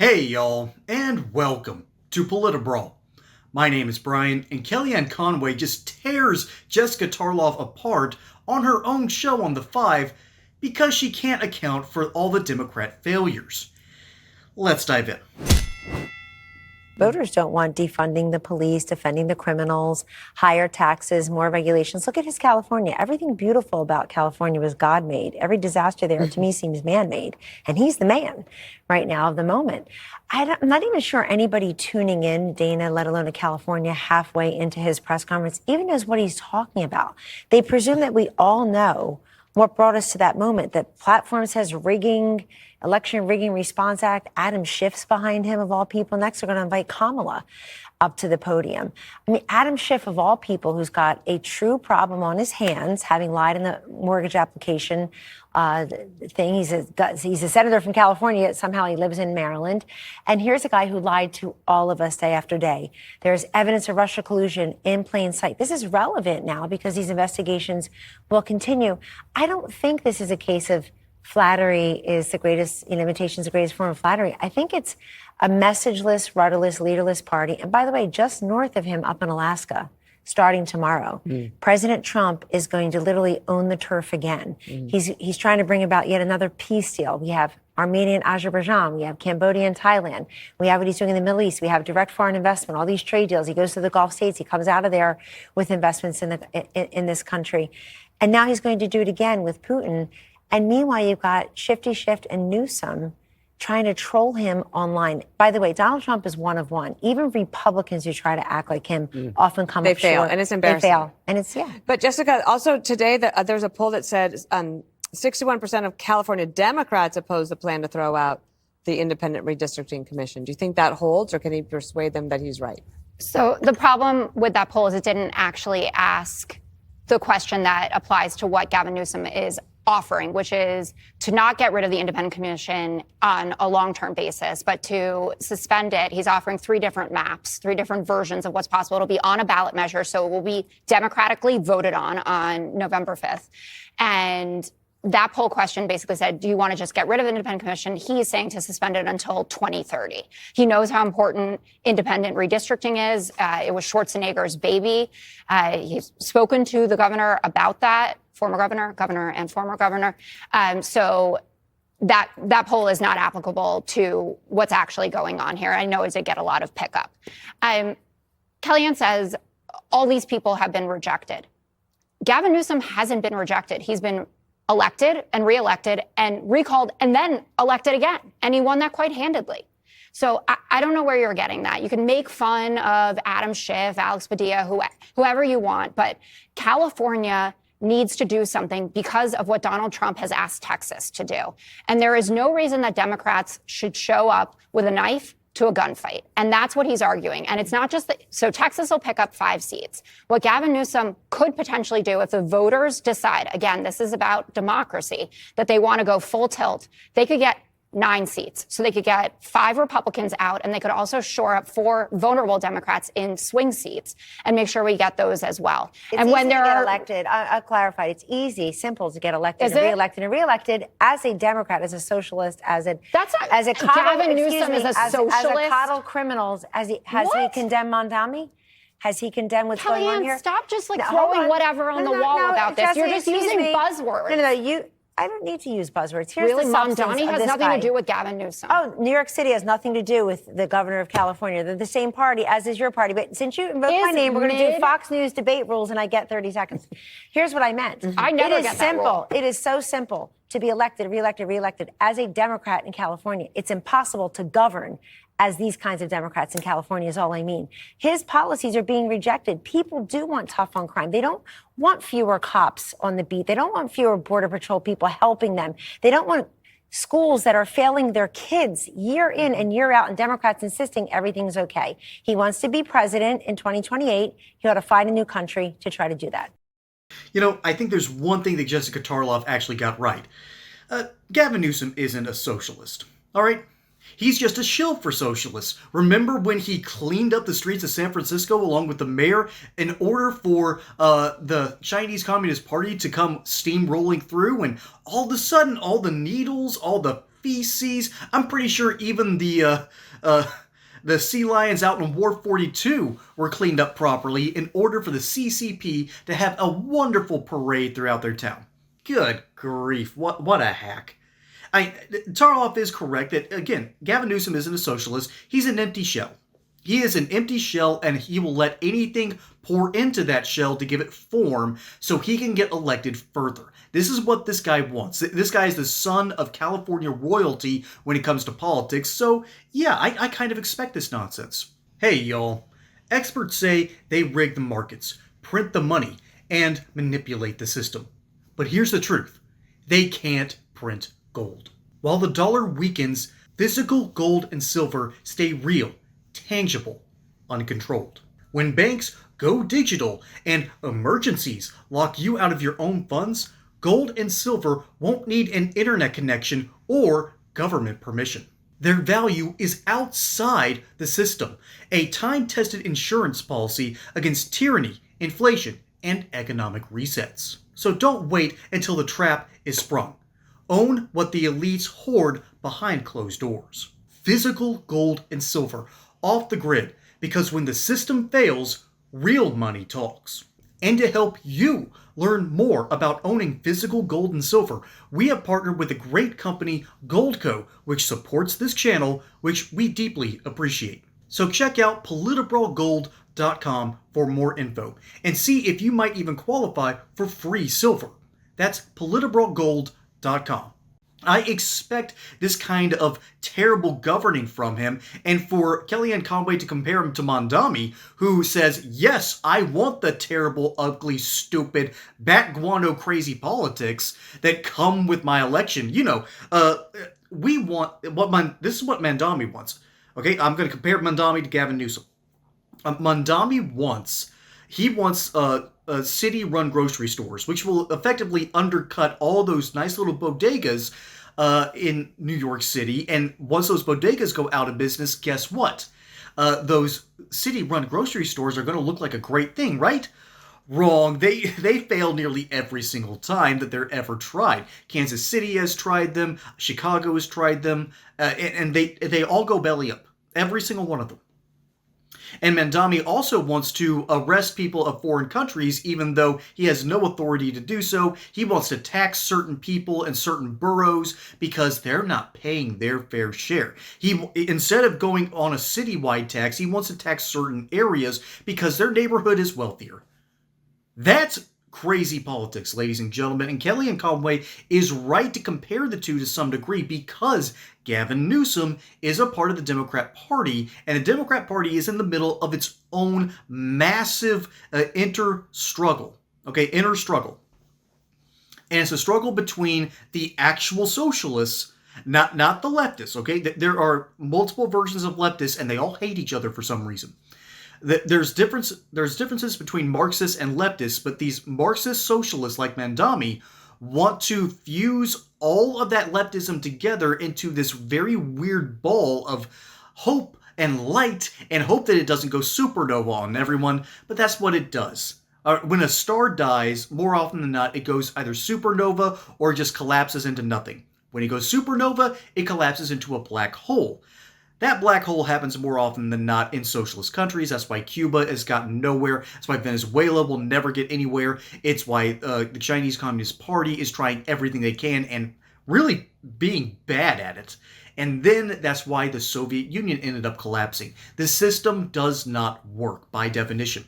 Hey y'all, and welcome to Politibrawl. My name is Brian, and Kellyanne Conway just tears Jessica Tarlov apart on her own show on The Five because she can't account for all the Democrat failures. Let's dive in. Voters don't want defunding the police, defending the criminals, higher taxes, more regulations. Look at his California. Everything beautiful about California was God-made. Every disaster there, to me, seems man-made. And he's the man right now of the moment. I'm not even sure anybody tuning in, Dana, let alone a California, halfway into his press conference, even knows what he's talking about. They presume that we all know what brought us to that moment, that platform says rigging, Election Rigging Response Act, Adam Schiff's behind him, of all people. Next, they're going to invite Kamala up to the podium. I mean, Adam Schiff, of all people, who's got a true problem on his hands, having lied in the mortgage application thing. He's a senator from California, yet somehow he lives in Maryland. And here's a guy who lied to all of us day after day. There's evidence of Russia collusion in plain sight. This is relevant now because these investigations will continue. I don't think this is a case of flattery is the greatest, imitation is the greatest form of flattery. I think it's a messageless, rudderless, leaderless party. And by the way, just north of him up in Alaska, starting tomorrow, President Trump is going to literally own the turf again. He's trying to bring about yet another peace deal. We have Armenia and Azerbaijan. We have Cambodia and Thailand. We have what he's doing in the Middle East. We have direct foreign investment, all these trade deals. He goes to the Gulf states. He comes out of there with investments in this country. And now he's going to do it again with Putin. And meanwhile, you've got Shifty Schiff and Newsom trying to troll him online. By the way, Donald Trump is one of one. Even Republicans who try to act like him often come up short. They fail, and it's embarrassing. They fail, and it's, yeah. But Jessica, also today, there's a poll that said 61% of California Democrats oppose the plan to throw out the Independent Redistricting Commission. Do you think that holds, or can he persuade them that he's right? So the problem with that poll is it didn't actually ask the question that applies to what Gavin Newsom is offering, which is to not get rid of the independent commission on a long-term basis, but to suspend it. He's offering three different maps, three different versions of what's possible. It'll be on a ballot measure, so it will be democratically voted on November 5th. And that poll question basically said, do you want to just get rid of the independent commission? He's saying to suspend it until 2030. He knows how important independent redistricting is. It was Schwarzenegger's baby. He's spoken to the governor about that, former governor and former governor. So that poll is not applicable to what's actually going on here. I know it did get a lot of pickup. Kellyanne says all these people have been rejected. Gavin Newsom hasn't been rejected. He's been elected and reelected and recalled and then elected again. And he won that quite handedly. So I don't know where you're getting that. You can make fun of Adam Schiff, Alex Padilla, whoever you want, but California needs to do something because of what Donald Trump has asked Texas to do. And there is no reason that Democrats should show up with a knife to a gunfight. And that's what he's arguing. And it's not just that. So Texas will pick up 5 seats. What Gavin Newsom could potentially do if the voters decide, again, this is about democracy, that they want to go full tilt, they could get 9 seats. So they could get 5 Republicans out, and they could also shore up 4 vulnerable Democrats in swing seats and make sure we get those as well. It's and when easy to there get are elected, I'll clarify, it's easy, simple to get elected Is and it? reelected and reelected as a Democrat, as a socialist, as a That's not, as a coddle, Gavin Newsom is a as socialist. a coddle criminals. Has he condemned Mondami? Has he condemned what's going on here? Kellyanne, stop just No, throwing whatever on the wall about this. Jesse, You're just excuse using me. buzzwords. No, I don't need to use buzzwords. Here's Really, the substance Mondani of has this nothing guy. to do with Gavin Newsom. Oh, New York City has nothing to do with the governor of California. They're the same party, as is your party. But since you invoked my name, we're going to do Fox News debate rules, and I get 30 seconds. Here's what I meant. I never It is get that simple. rule. It is so simple to be elected, reelected as a Democrat in California. It's impossible to govern as these kinds of Democrats in California is all I mean. His policies are being rejected. People do want tough on crime. They don't want fewer cops on the beat. They don't want fewer Border Patrol people helping them. They don't want schools that are failing their kids year in and year out, and Democrats insisting everything's okay. He wants to be president in 2028. He ought to find a new country to try to do that. You know, I think there's one thing that Jessica Tarlov actually got right. Gavin Newsom isn't a socialist, all right? He's just a shill for socialists. Remember when he cleaned up the streets of San Francisco along with the mayor in order for the Chinese Communist Party to come steamrolling through, and all of a sudden all the needles, all the feces. I'm pretty sure even the sea lions out in War 42 were cleaned up properly in order for the CCP to have a wonderful parade throughout their town. Good grief, what a hack. Tarlov is correct that, again, Gavin Newsom isn't a socialist. He's an empty shell. He is an empty shell, and he will let anything pour into that shell to give it form so he can get elected further. This is what this guy wants. This guy is the son of California royalty when it comes to politics, so yeah, I kind of expect this nonsense. Hey, y'all. Experts say they rig the markets, print the money, and manipulate the system. But here's the truth. They can't print gold. While the dollar weakens, physical gold and silver stay real, tangible, uncontrolled. When banks go digital and emergencies lock you out of your own funds, gold and silver won't need an internet connection or government permission. Their value is outside the system, a time-tested insurance policy against tyranny, inflation, and economic resets. So don't wait until the trap is sprung. Own what the elites hoard behind closed doors. Physical gold and silver off the grid, because when the system fails, real money talks. And to help you learn more about owning physical gold and silver, we have partnered with the great company Goldco, which supports this channel, which we deeply appreciate. So check out politburalgold.com for more info and see if you might even qualify for free silver. That's politburalgold.com. I expect this kind of terrible governing from him, and for Kellyanne Conway to compare him to Mondami, who says, yes, I want the terrible, ugly, stupid, bat guano crazy politics that come with my election. You know, we want, this is what Mondami wants. Okay, I'm going to compare Mondami to Gavin Newsom. Mondami wants city-run grocery stores, which will effectively undercut all those nice little bodegas in New York City. And once those bodegas go out of business, guess what? Those city-run grocery stores are going to look like a great thing, right? Wrong. They fail nearly every single time that they're ever tried. Kansas City has tried them. Chicago has tried them. And they all go belly up. Every single one of them. And Mondami also wants to arrest people of foreign countries, even though he has no authority to do so. He wants to tax certain people in certain boroughs because they're not paying their fair share. Instead of going on a citywide tax, he wants to tax certain areas because their neighborhood is wealthier. That's crazy politics, ladies and gentlemen, and Kellyanne Conway is right to compare the two to some degree because Gavin Newsom is a part of the Democrat Party, and the Democrat Party is in the middle of its own massive inner struggle. And it's a struggle between the actual socialists, not the leftists, okay? There are multiple versions of leftists, and they all hate each other for some reason. There's differences between Marxists and leftists, but these Marxist socialists like Mondami want to fuse all of that leftism together into this very weird ball of hope and light, and hope that it doesn't go supernova on everyone, but that's what it does. When a star dies, more often than not, it goes either supernova or just collapses into nothing. When it goes supernova, it collapses into a black hole. That black hole happens more often than not in socialist countries. That's why Cuba has gotten nowhere. That's why Venezuela will never get anywhere. It's why the Chinese Communist Party is trying everything they can and really being bad at it. And then that's why the Soviet Union ended up collapsing. The system does not work by definition.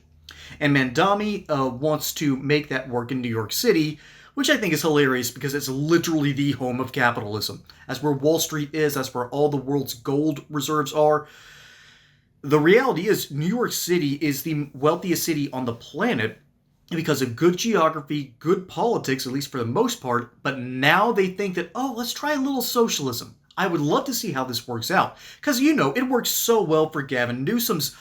And Mondami wants to make that work in New York City, which I think is hilarious because it's literally the home of capitalism. That's where Wall Street is. That's where all the world's gold reserves are. The reality is New York City is the wealthiest city on the planet because of good geography, good politics, at least for the most part. But now they think that, oh, let's try a little socialism. I would love to see how this works out. Because, you know, it works so well for Gavin Newsom's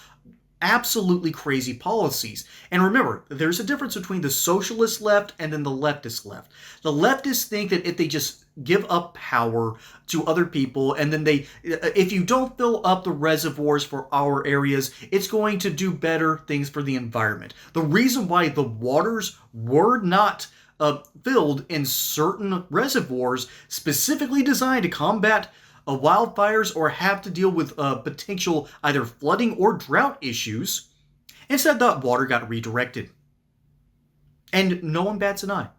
absolutely crazy policies. And remember, there's a difference between the socialist left and then the leftist left. The leftists think that if they just give up power to other people and then if you don't fill up the reservoirs for our areas, it's going to do better things for the environment. The reason why the waters were not filled in certain reservoirs specifically designed to combat wildfires or have to deal with potential either flooding or drought issues. Instead, that water got redirected. And no one bats an eye.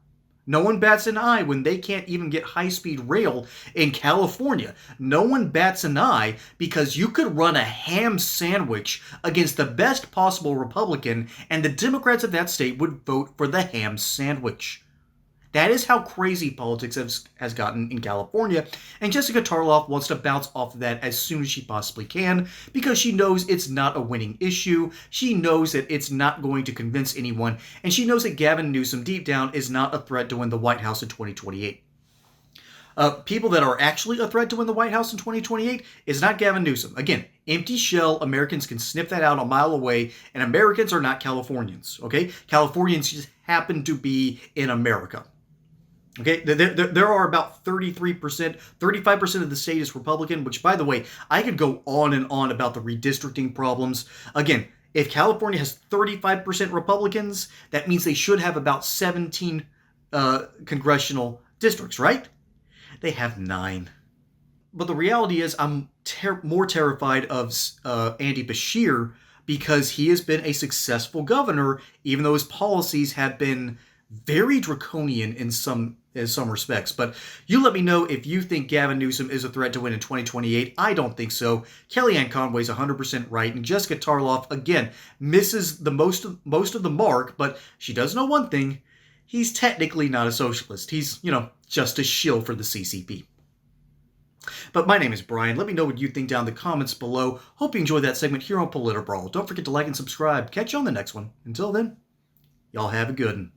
No one bats an eye when they can't even get high-speed rail in California. No one bats an eye because you could run a ham sandwich against the best possible Republican, and the Democrats of that state would vote for the ham sandwich. That is how crazy politics has gotten in California, and Jessica Tarlov wants to bounce off of that as soon as she possibly can because she knows it's not a winning issue, she knows that it's not going to convince anyone, and she knows that Gavin Newsom deep down is not a threat to win the White House in 2028. People that are actually a threat to win the White House in 2028 is not Gavin Newsom. Again, empty shell, Americans can sniff that out a mile away, and Americans are not Californians, okay? Californians just happen to be in America. Okay, there are about 33%, 35% of the state is Republican, which, by the way, I could go on and on about the redistricting problems. Again, if California has 35% Republicans, that means they should have about 17 congressional districts, right? They have 9. But the reality is I'm more terrified of Andy Beshear because he has been a successful governor, even though his policies have been very draconian in some respects. But you let me know if you think Gavin Newsom is a threat to win in 2028. I don't think so. Kellyanne Conway's 100% right, and Jessica Tarlov, again, misses the most of the mark, but she does know one thing. He's technically not a socialist. He's, just a shill for the CCP. But my name is Brian. Let me know what you think down in the comments below. Hope you enjoyed that segment here on Politibrawl. Don't forget to like and subscribe. Catch you on the next one. Until then, y'all have a good one.